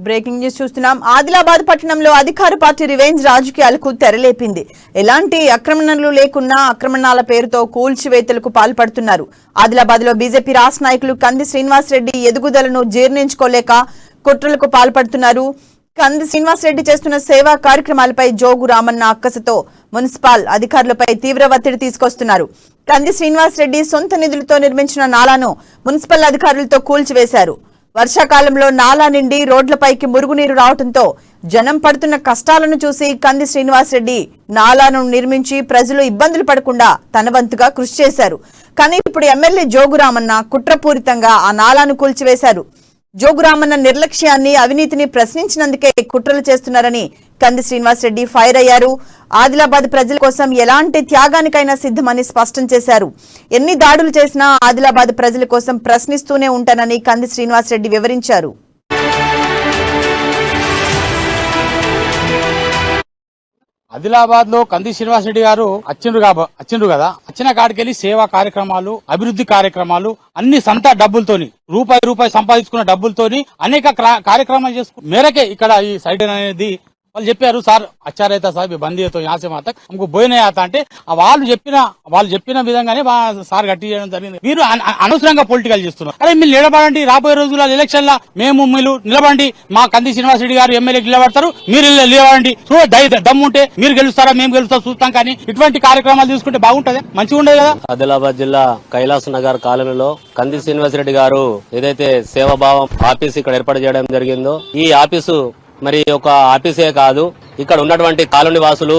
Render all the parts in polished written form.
Breaking news చూస్తున్నాం. ఆదిలాబాద్ పట్టణంలో అధికార పార్టీ రివెంజ్ రాజకీయాలకు తెరలేపింది. ఎలాంటి ఆక్రమణలు లేకున్నా ఆక్రమణాల పేరుతో కూల్చివేతలకు పాల్పడుతున్నారు. ఆదిలాబాద్ లో బీజేపీ రాష్ట్ర నాయకులు కంది శ్రీనివాసరెడ్డి ఎదుగుదలను జీర్ణించుకోలేక కుట్రలకు పాల్పడుతున్నారు. కంది శ్రీనివాసరెడ్డి చేస్తున్న సేవా కార్యక్రమాలపై జోగు రామన్న అక్కసతో మున్సిపల్ అధికారులపై తీవ్ర ఒత్తిడి తీసుకొస్తున్నారు. కంది శ్రీనివాసరెడ్డి సొంత నిధులతో నిర్మించిన నాలాను మున్సిపల్ అధికారులతో కూల్చివేశారు. వర్షాకాలంలో నాలా నిండి రోడ్లపైకి మురుగునీరు రావడంతో జనం పడుతున్న కష్టాలను చూసి కంది శ్రీనివాసరెడ్డి నాలాను నిర్మించి ప్రజలు ఇబ్బందులు పడకుండా తన వంతుగా కృషి చేశారు. కానీ ఇప్పుడు ఎమ్మెల్యే జోగురామన్న కుట్రపూరితంగా ఆ నాలాను కూల్చివేశారు. జోగురామన్న నిర్లక్ష్యాన్ని అవినీతిని ప్రశ్నించినందుకే కుట్రలు చేస్తున్నారని కంది శ్రీనివాసరెడ్డి ఫైర్ అయ్యారు. ఆదిలాబాద్ ప్రజల కోసం ఎలాంటి త్యాగానికైనా సిద్ధమని స్పష్టం చేశారు. ఎన్ని దాడులు చేసినా ఆదిలాబాద్ ప్రజల కోసం ప్రశ్నిస్తూనే ఉంటానని కంది శ్రీనివాసరెడ్డి వివరించారు. ఆదిలాబాద్ లో కంది శ్రీనివాసరెడ్డి గారు వచ్చిండ్రు కదా. వచ్చిన కాడికెళ్లి సేవా కార్యక్రమాలు, అభివృద్ధి కార్యక్రమాలు అన్ని సంత డబ్బులతోని రూపాయి సంపాదించుకున్న డబ్బులతోని అనేక కార్యక్రమాలు చేసుకున్న మేరకే ఇక్కడ ఈ సైట్ అనేది వాళ్ళు చెప్పారు. సార్ అచ్చారైతే సార్ బందీ అవుతాం యాసే మాత ఇంకో బోయిన అంటే వాళ్ళు చెప్పిన విధంగానే సార్ గట్టి చేయడం జరిగింది. మీరు అనవసరంగా పొలిటికల్ చేస్తున్నారు. అరే మీరు నిలబడండి, రాబోయే రోజుల్లో ఎలక్షన్ లా మీరు నిలబడండి, మా కంది శ్రీనివాసరెడ్డి గారు ఎమ్మెల్యే నిలబడతారు, మీరు నిలబడండి, దమ్ముంటే మీరు గెలుస్తారా మేము గెలుస్తాం చూస్తాం. కానీ ఇటువంటి కార్యక్రమాలు తీసుకుంటే బాగుంటది, మంచిగా ఉండదు కదా. ఆదిలాబాద్ జిల్లా కైలాస్ నగర్ కాలనీలో కంది శ్రీనివాసరెడ్డి గారు ఏదైతే సేవాభావం ఆఫీస్ ఇక్కడ ఏర్పాటు చేయడం జరిగిందో, ఈ ఆఫీసు మరి ఒక ఆఫీసే కాదు, ఇక్కడ ఉన్నటువంటి కాలనీ వాసులు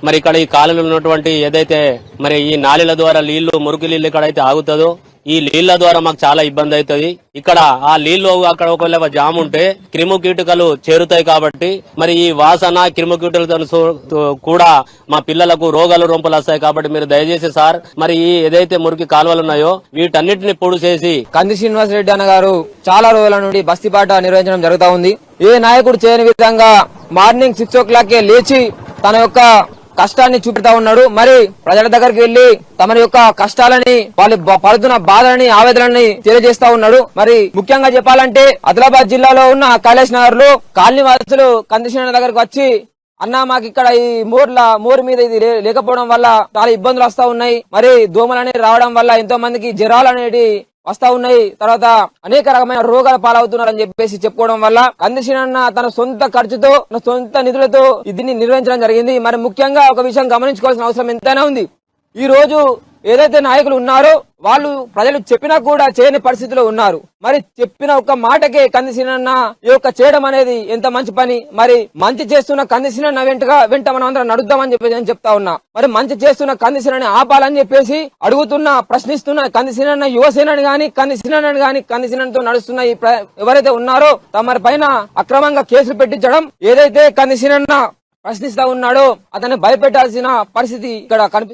మరి ఇక్కడ ఈ కాలనీలో ఉన్నటువంటి ఏదైతే మరి ఈ నాలీల ద్వారా మురికి నీళ్లు ఎక్కడైతే ఆగుతుందో ఈ నీళ్ల ద్వారా మాకు చాలా ఇబ్బంది అవుతుంది. ఇక్కడ ఆ నీళ్లు అక్కడ ఒకవేళ జామ్ ఉంటే క్రిముకీటకాలు చేరుతాయి. కాబట్టి మరి ఈ వాసన క్రిముకీటలతో కూడా మా పిల్లలకు రోగాలు రొంపలు వస్తాయి. కాబట్టి మీరు దయచేసి సార్ మరి ఈ ఏదైతే మురికి కాలువలు ఉన్నాయో వీటన్నిటిని పొడి చేసి. కంది శ్రీనివాసరెడ్డి అన్న గారు చాలా రోజుల నుండి బస్తీపాట నిర్వహించడం జరుగుతూ ఉంది. ఏ నాయకుడు చేయని విధంగా మార్నింగ్ 6 o'clock లేచి తన యొక్క కష్టాన్ని చూపుతా ఉన్నాడు. మరి ప్రజల దగ్గరికి వెళ్లి తమ యొక్క కష్టాలని, వాళ్ళు పడుతున్న బాధలని, ఆవేదనని తెలియజేస్తా ఉన్నాడు. మరి ముఖ్యంగా చెప్పాలంటే ఆదిలాబాద్ జిల్లాలో ఉన్న కైలాస్ నగర్ లో కాలనీ వాసులు కందిశ్రీన దగ్గరకు వచ్చి, అన్న మాకు ఇక్కడ ఈ మోరు మీద ఇది లేకపోవడం వల్ల చాలా ఇబ్బందులు వస్తా ఉన్నాయి. మరి దోమలు అనేవి రావడం వల్ల ఎంతో మందికి జ్వరాలు అనేవి వస్తా ఉన్నాయి. తర్వాత అనేక రకమైన రోగాలు పాలవుతున్నారని చెప్పేసి చెప్పుకోవడం వల్ల కందిశ్రీన తన సొంత ఖర్చుతో, సొంత నిధులతో దీన్ని నిర్వహించడం జరిగింది. మరి ముఖ్యంగా ఒక విషయం గమనించుకోవాల్సిన అవసరం ఎంతైనా ఉంది. ఈ రోజు ఏదైతే నాయకులు ఉన్నారో వాళ్ళు ప్రజలు చెప్పినా కూడా చేయని పరిస్థితిలో ఉన్నారు. మరి చెప్పిన ఒక మాటకే కందిశ్రీన ఈ యొక్క చేయడం అనేది ఎంత మంచి పని. మరి మంచి చేస్తున్న కందిశ్రీన వెంట మనం అందరం నడుద్దామని చెప్పేసి నేను చెప్తా ఉన్నా. మరి మంచి చేస్తున్న కందిశ్రీని ఆపాలని చెప్పేసి అడుగుతున్న, ప్రశ్నిస్తున్న కందిశ్రీన యువసేనని గాని కందిశ్రీనతో నడుస్తున్న ఎవరైతే ఉన్నారో తమరి పైన అక్రమంగా కేసులు పెట్టించడం, ఏదైతే కందిశ్రీన ప్రశ్నిస్తా ఉన్నాడో అతన్ని భయపెట్టాల్సిన పరిస్థితి ఇక్కడ కనిపిస్తుంది.